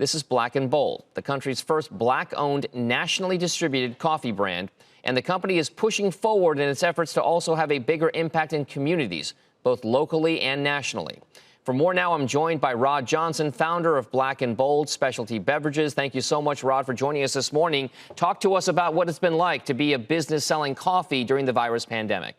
This is Black and Bold, the country's first Black-owned, nationally distributed coffee brand, and the company is pushing forward in its efforts to also have a bigger impact in communities, both locally and nationally. For more now, I'm joined by Rod Johnson, founder of Black and Bold Specialty Beverages. Thank you so much, Rod, for joining us this morning. Talk to us about what it's been like to be a business selling coffee during the virus pandemic.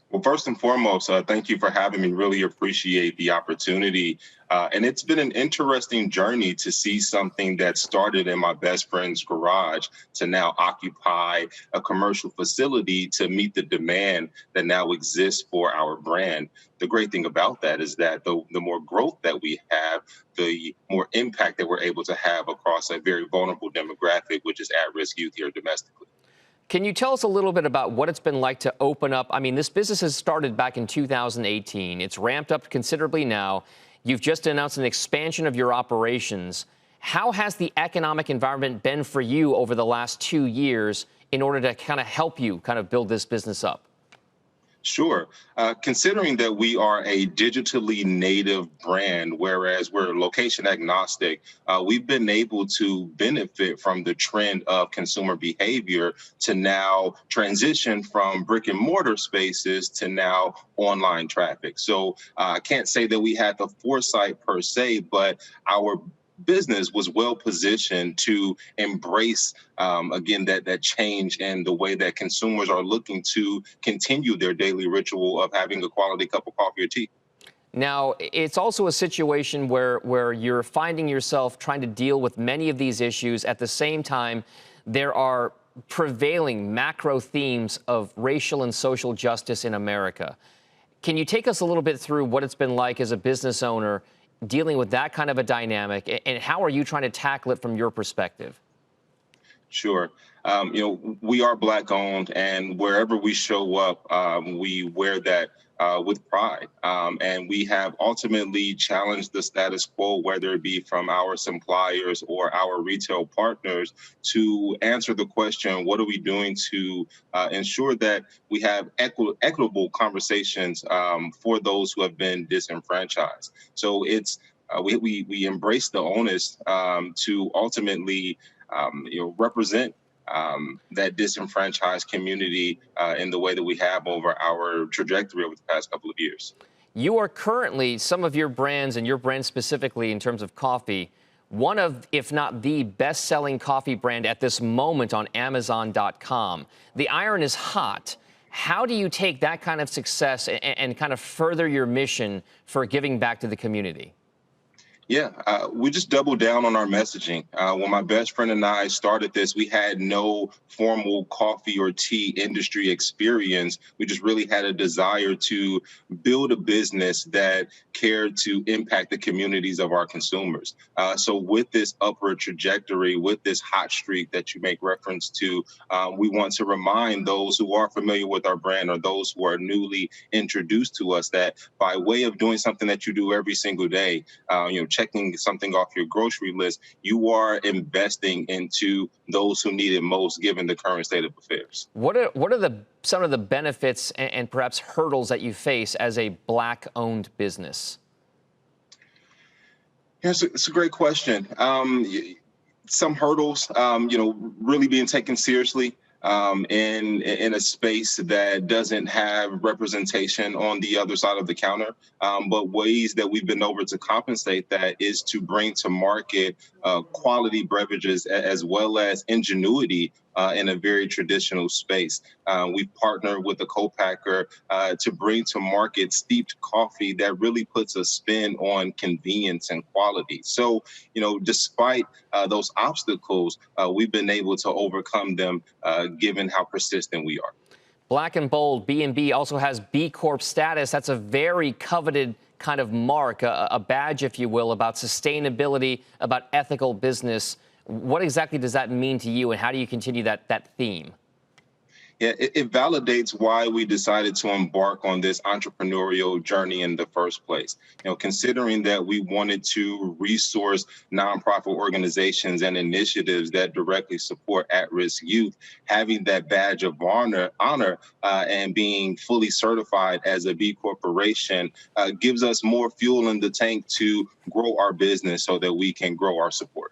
Well, first and foremost, thank you for having me. Really appreciate the opportunity. And it's been an interesting journey to see something that started in my best friend's garage to now occupy a commercial facility to meet the demand that now exists for our brand. The great thing about that is that the more growth that we have, the more impact that we're able to have across a very vulnerable demographic, which is at-risk youth here domestically. Can you tell us a little bit about what it's been like to open up? I mean, this business has started back in 2018. It's ramped up considerably now. You've just announced an expansion of your operations. How has the economic environment been for you over the last 2 years in order to kind of help you kind of build this business up? Sure. Considering that we are a digitally native brand, whereas we're location agnostic, we've been able to benefit from the trend of consumer behavior to now transition from brick and mortar spaces to now online traffic. So I can't say that we had the foresight per se, but our business was well positioned to embrace, again, that change in the way that consumers are looking to continue their daily ritual of having a quality cup of coffee or tea. Now, it's also a situation where you're finding yourself trying to deal with many of these issues. At the same time, there are prevailing macro themes of racial and social justice in America. Can you take us a little bit through what it's been like as a business owner dealing with that kind of a dynamic, and how are you trying to tackle it from your perspective? Sure. We are Black owned, and wherever we show up, we wear that with pride. And we have ultimately challenged the status quo, whether it be from our suppliers or our retail partners, to answer the question, what are we doing to ensure that we have equitable conversations for those who have been disenfranchised? So it's we embrace the onus to ultimately represent that disenfranchised community in the way that we have over our trajectory over the past couple of years. You are currently, some of your brands, and your brand specifically in terms of coffee, one of, if not the best-selling coffee brand at this moment on Amazon.com. The iron is hot. How do you take that kind of success and kind of further your mission for giving back to the community? Yeah, we just doubled down on our messaging. When my best friend and I started this, we had no formal coffee or tea industry experience. We just really had a desire to build a business that cared to impact the communities of our consumers. So with this upward trajectory, with this hot streak that you make reference to, we want to remind those who are familiar with our brand or those who are newly introduced to us that by way of doing something that you do every single day, checking something off your grocery list, you are investing into those who need it most, given the current state of affairs. What are some of the benefits and perhaps hurdles that you face as a Black-owned business? Yeah, it's a great question. Some hurdles, really being taken seriously in a space that doesn't have representation on the other side of the counter. But ways that we've been able to compensate that is to bring to market quality beverages as well as ingenuity in a very traditional space. We've partnered with a co-packer to bring to market steeped coffee that really puts a spin on convenience and quality. So, despite those obstacles, we've been able to overcome them given how persistent we are. Black and Bold, B&B, also has BCorp Status. That's a very coveted kind of mark, a badge, if you will, about sustainability, about ethical business. What exactly does that mean to you, and how do you continue that theme? Yeah, it validates why we decided to embark on this entrepreneurial journey in the first place. Considering that we wanted to resource nonprofit organizations and initiatives that directly support at-risk youth, having that badge of honor and being fully certified as a B corporation gives us more fuel in the tank to grow our business so that we can grow our support.